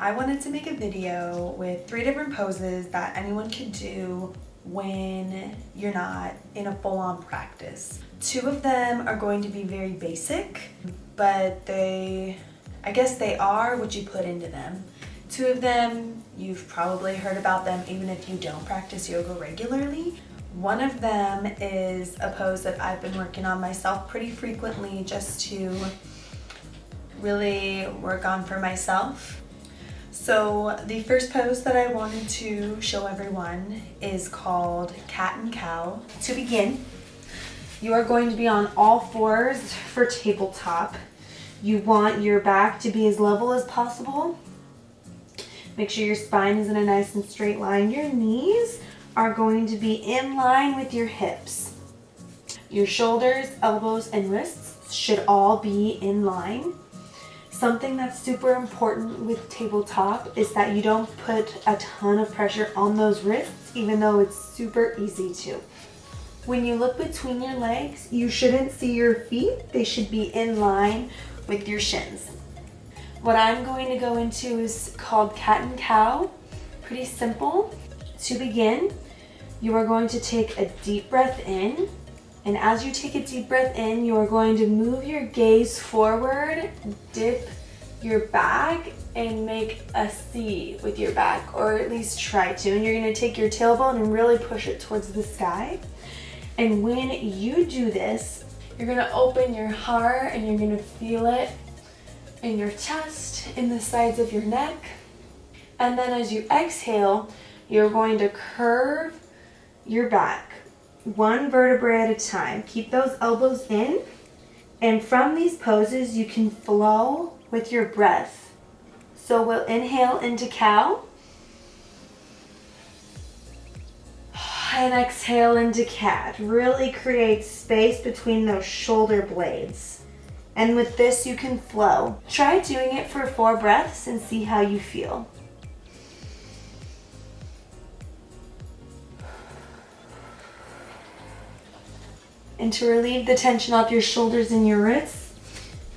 I wanted to make a video with 3 different poses that anyone could do when you're not in a full-on practice. 2 of them are going to be very basic, but I guess they are what you put into them. 2 of them, you've probably heard about them even if you don't practice yoga regularly. One of them is a pose that I've been working on myself pretty frequently just to really work on for myself. So the first pose that I wanted to show everyone is called Cat and Cow. To begin, you are going to be on all 4s for tabletop. You want your back to be as level as possible. Make sure your spine is in a nice and straight line. Your knees are going to be in line with your hips. Your shoulders, elbows, and wrists should all be in line. Something that's super important with tabletop is that you don't put a ton of pressure on those wrists, even though it's super easy to. When you look between your legs, you shouldn't see your feet. They should be in line with your shins. What I'm going to go into is called Cat and Cow. Pretty simple. To begin, you are going to take a deep breath in. And as you take a deep breath in, you are going to move your gaze forward, dip your back, and make a C with your back, or at least try to. And you're going to take your tailbone and really push it towards the sky. And when you do this, you're going to open your heart and you're going to feel it in your chest, in the sides of your neck. And then as you exhale, you're going to curve your back 1 vertebrae at a time. Keep those elbows in. And from these poses, you can flow with your breath. So we'll inhale into cow. And exhale into cat. Really create space between those shoulder blades. And with this, you can flow. Try doing it for 4 breaths and see how you feel. And to relieve the tension off your shoulders and your wrists,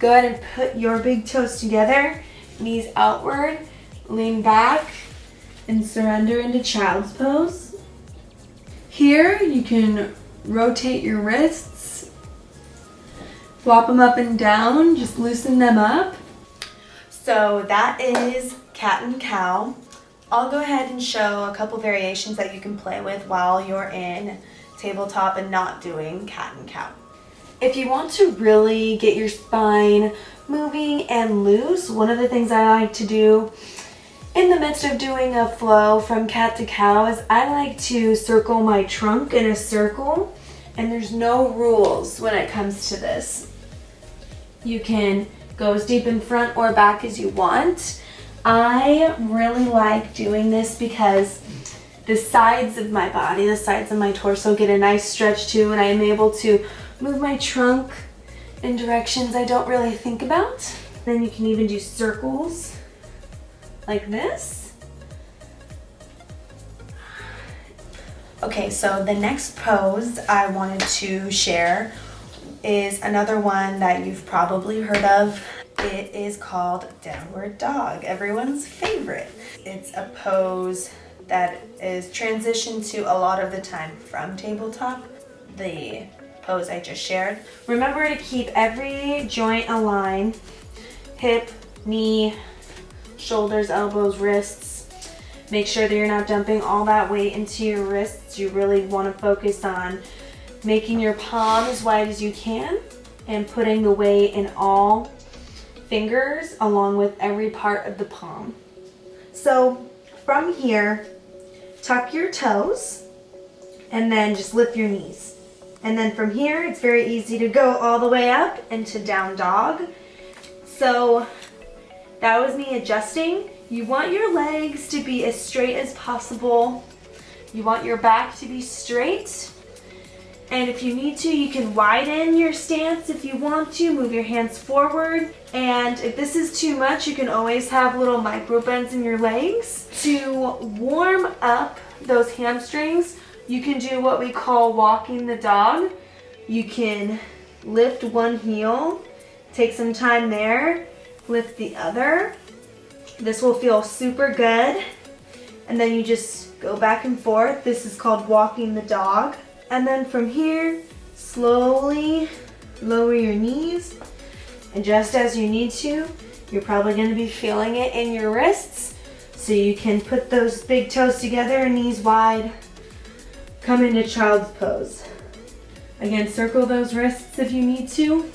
go ahead and put your big toes together, knees outward, lean back, and surrender into child's pose. Here, you can rotate your wrists, flop them up and down, just loosen them up. So that is Cat and Cow. I'll go ahead and show a couple variations that you can play with while you're in tabletop and not doing Cat and Cow. If you want to really get your spine moving and loose, one of the things I like to do in the midst of doing a flow from cat to cow is I like to circle my trunk in a circle, and there's no rules when it comes to this. You can go as deep in front or back as you want. I really like doing this because the sides of my body, the sides of my torso get a nice stretch too, and I am able to move my trunk in directions I don't really think about. Then you can even do circles like this. Okay, so the next pose I wanted to share is another one that you've probably heard of. It is called Downward Dog, everyone's favorite. It's a pose that is transitioned to a lot of the time from tabletop, the pose I just shared. Remember to keep every joint aligned, hip, knee, shoulders, elbows, wrists. Make sure that you're not dumping all that weight into your wrists. You really want to focus on making your palm as wide as you can and putting the weight in all fingers along with every part of the palm. So from here, tuck your toes and then just lift your knees. And then from here, it's very easy to go all the way up into down dog. So that was me adjusting. You want your legs to be as straight as possible. You want your back to be straight. And if you need to, you can widen your stance if you want to. Move your hands forward. And if this is too much, you can always have little micro bends in your legs. To warm up those hamstrings, you can do what we call walking the dog. You can lift one heel, take some time there, lift the other, This will feel super good. And then you just go back and forth. This is called walking the dog. And then from here, slowly lower your knees. And just as you need to, you're probably going to be feeling it in your wrists. So you can put those big toes together, knees wide. Come into child's pose. Again, circle those wrists if you need to.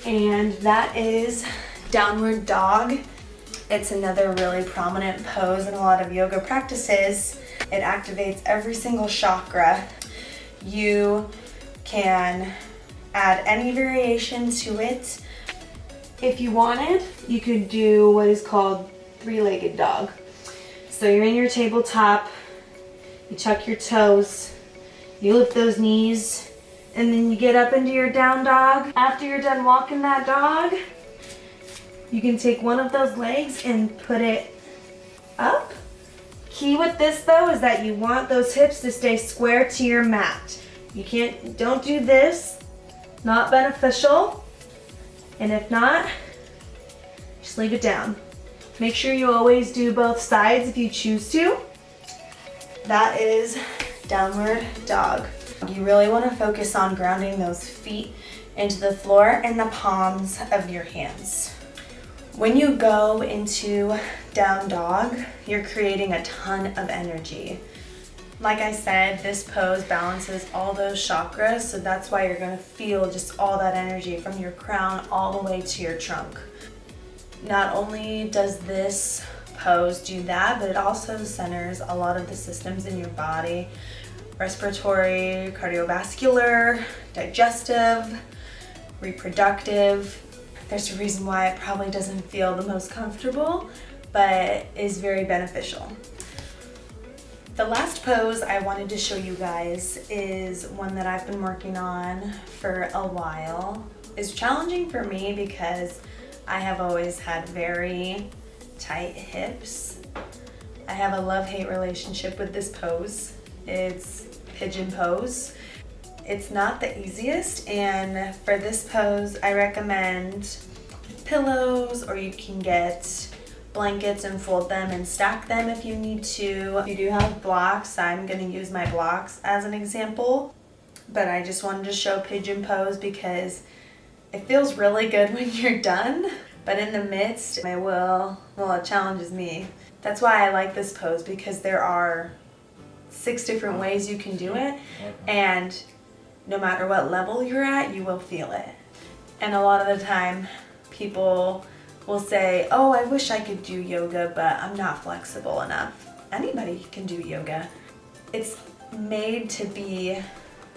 And that is downward dog. It's another really prominent pose in a lot of yoga practices. It activates every single chakra. You can add any variation to it. If you wanted, you could do what is called three-legged dog. So you're in your tabletop, you tuck your toes, you lift those knees, and then you get up into your down dog. After you're done walking that dog, you can take one of those legs and put it up. Key with this though is that you want those hips to stay square to your mat. Don't do this, not beneficial. And if not, just leave it down. Make sure you always do both sides if you choose to. That is downward dog. You really want to focus on grounding those feet into the floor and the palms of your hands. When you go into down dog, you're creating a ton of energy. Like I said, this pose balances all those chakras, so that's why you're going to feel just all that energy from your crown all the way to your trunk. Not only does this pose do that, but it also centers a lot of the systems in your body: respiratory, cardiovascular, digestive, reproductive. There's a reason why it probably doesn't feel the most comfortable, but is very beneficial. The last pose I wanted to show you guys is one that I've been working on for a while. It's challenging for me because I have always had very tight hips. I have a love-hate relationship with this pose. It's Pigeon Pose. It's not the easiest, and for this pose I recommend pillows, or you can get blankets and fold them and stack them if you need to. If you do have blocks, I'm going to use my blocks as an example, but I just wanted to show Pigeon Pose because it feels really good when you're done, but in the midst it challenges me. That's why I like this pose, because there are 6 different ways you can do it, and no matter what level you're at, you will feel it. And a lot of the time, people will say, oh, I wish I could do yoga, but I'm not flexible enough. Anybody can do yoga. It's made to be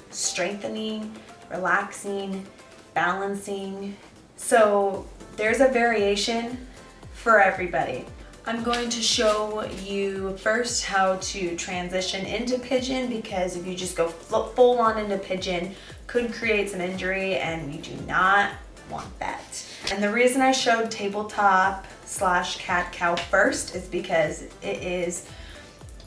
strengthening, relaxing, balancing. So there's a variation for everybody. I'm going to show you first how to transition into pigeon, because if you just go full on into pigeon, could create some injury, and you do not want that. And the reason I showed Tabletop CatCow first is because it is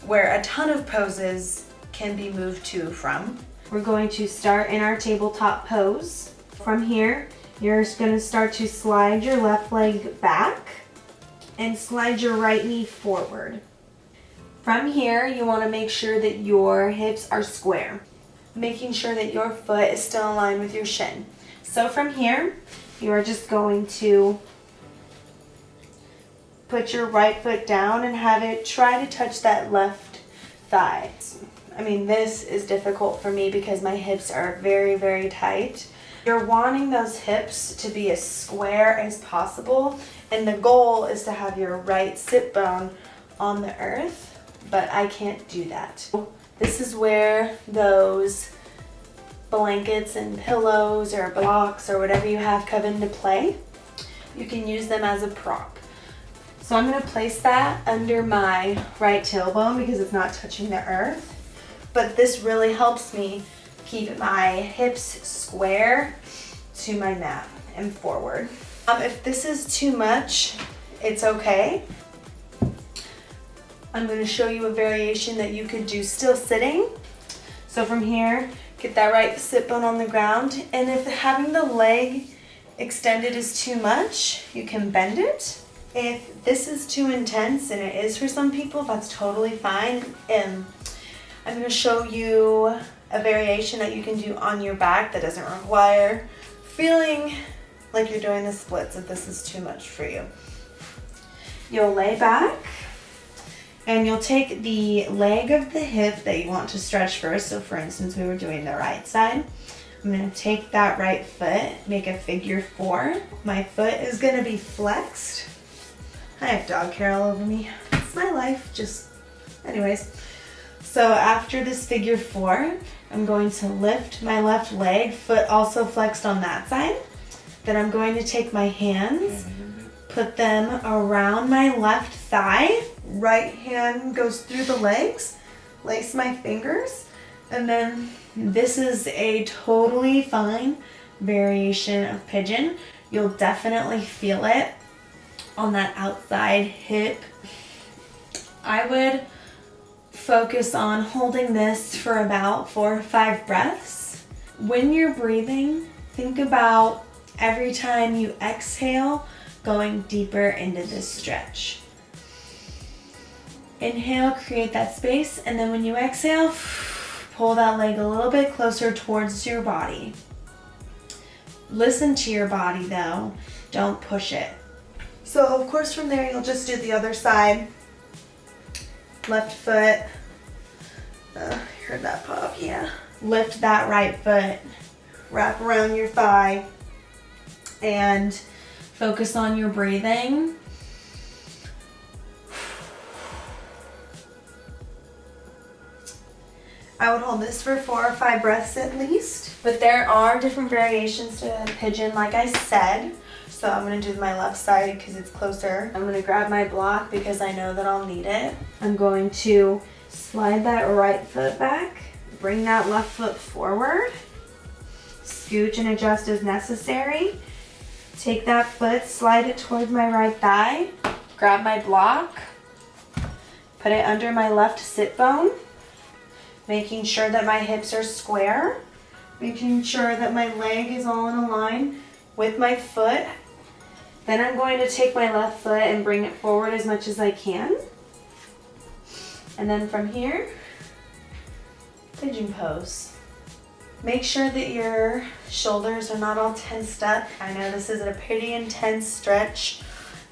where a ton of poses can be moved to from. We're going to start in our tabletop pose. From here, you're just going to start to slide your left leg back and slide your right knee forward. From here, you want to make sure that your hips are square, making sure that your foot is still aligned with your shin. So from here, you are just going to put your right foot down and have it try to touch that left thigh. I mean, this is difficult for me because my hips are very, very tight. You're wanting those hips to be as square as possible, and the goal is to have your right sit bone on the earth, but I can't do that. This is where those blankets and pillows or blocks or whatever you have come into play. You can use them as a prop. So I'm going to place that under my right tailbone because it's not touching the earth, but this really helps me keep my hips square to my mat and forward. If this is too much, it's okay. I'm going to show you a variation that you could do still sitting. So from here, get that right sit bone on the ground, and if having the leg extended is too much, you can bend it If this is too intense, and it is for some people, that's totally fine. And I'm going to show you a variation that you can do on your back that doesn't require feeling like you're doing the splits if this is too much for you. You'll lay back and you'll take the leg of the hip that you want to stretch first. So for instance, we were doing the right side. I'm going to take that right foot, make a figure 4. My foot is going to be flexed. I have dog hair all over me. It's my life, anyways. So after this figure 4, I'm going to lift my left leg, foot also flexed on that side. Then I'm going to take my hands, put them around my left thigh. Right hand goes through the legs, lace my fingers, and then this is a totally fine variation of pigeon. You'll definitely feel it on that outside hip. I would focus on holding this for about 4 or 5 breaths. When you're breathing, think about every time you exhale, going deeper into this stretch. Inhale, create that space, and then when you exhale, pull that leg a little bit closer towards your body. Listen to your body though, don't push it. So of course from there you'll just do the other side. Left foot, heard that pop, yeah. Lift that right foot, wrap around your thigh, and focus on your breathing. I would hold this for 4 or 5 breaths at least, but there are different variations to pigeon like I said. So I'm gonna do my left side because it's closer. I'm gonna grab my block because I know that I'll need it. I'm going to slide that right foot back, bring that left foot forward, scooch and adjust as necessary. Take that foot, slide it towards my right thigh, grab my block, put it under my left sit bone, making sure that my hips are square, making sure that my leg is all in a line with my foot. Then I'm going to take my left foot and bring it forward as much as I can. And then from here, pigeon pose. Make sure that your shoulders are not all tensed up. I know this is a pretty intense stretch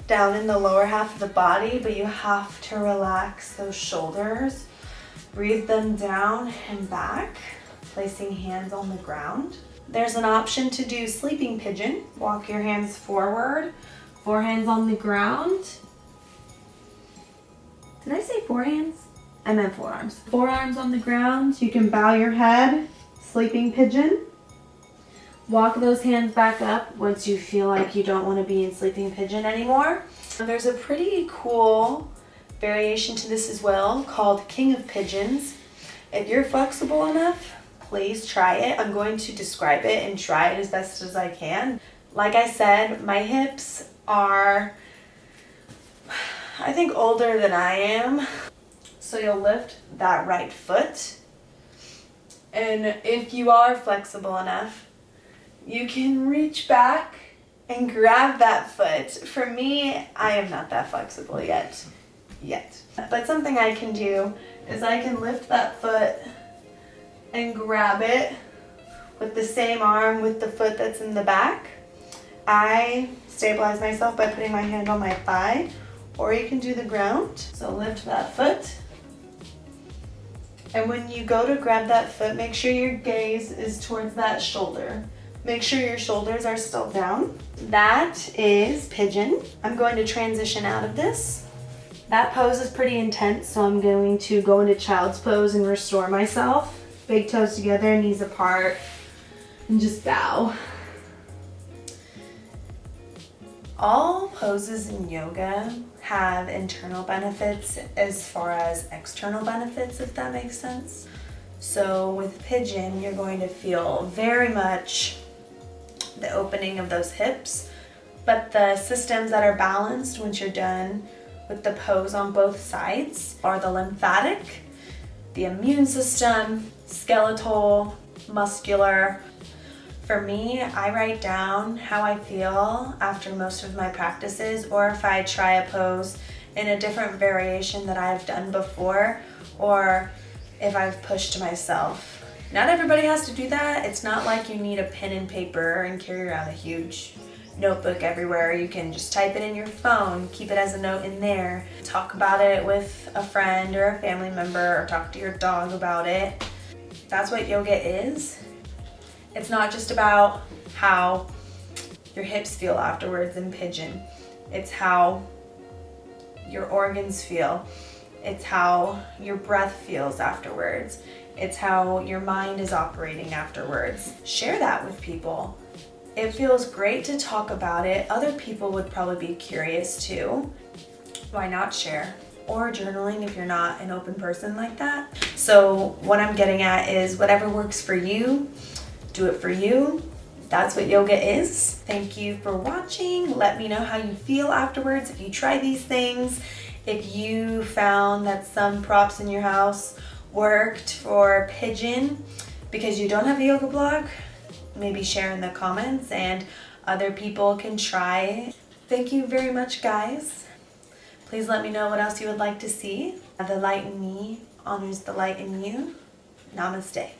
down in the lower half of the body, but you have to relax those shoulders. Breathe them down and back, placing hands on the ground. There's an option to do sleeping pigeon. Walk your hands forward, 4 hands on the ground. Did I say 4 hands? I meant forearms. 4 arms on the ground. You can bow your head, sleeping pigeon. Walk those hands back up once you feel like you don't want to be in sleeping pigeon anymore. There's a pretty cool variation to this as well called King of Pigeons. If you're flexible enough, please try it. I'm going to describe it and try it as best as I can. Like I said, my hips are, I think, older than I am. So you'll lift that right foot. And if you are flexible enough, you can reach back and grab that foot. For me, I am not that flexible yet. But something I can do is I can lift that foot and grab it with the same arm with the foot that's in the back. I stabilize myself by putting my hand on my thigh, or you can do the ground. So lift that foot. And when you go to grab that foot, make sure your gaze is towards that shoulder. Make sure your shoulders are still down. That is pigeon. I'm going to transition out of this. That pose is pretty intense, so I'm going to go into child's pose and restore myself. Big toes together, knees apart, and just bow. All poses in yoga have internal benefits as far as external benefits, if that makes sense. So with pigeon, you're going to feel very much the opening of those hips, but the systems that are balanced once you're done with the pose on both sides are the lymphatic, the immune system, skeletal, muscular. For me, I write down how I feel after most of my practices, or if I try a pose in a different variation that I've done before, or if I've pushed myself. Not everybody has to do that. It's not like you need a pen and paper and carry around a huge notebook everywhere. You can just type it in your phone, keep it as a note in there, talk about it with a friend or a family member, or talk to your dog about it. That's what yoga is. It's not just about how your hips feel afterwards in pigeon. It's how your organs feel. It's how your breath feels afterwards. It's how your mind is operating afterwards. Share that with people. It feels great to talk about it. Other people would probably be curious too. Why not share? Or journaling if you're not an open person like that. So what I'm getting at is whatever works for you, do it for you. That's what yoga is. Thank you for watching. Let me know how you feel afterwards if you try these things. If you found that some props in your house worked for pigeon because you don't have a yoga blog, maybe share in the comments and other people can try. Thank you very much, guys. Please let me know what else you would like to see. The light in me honors the light in you. Namaste.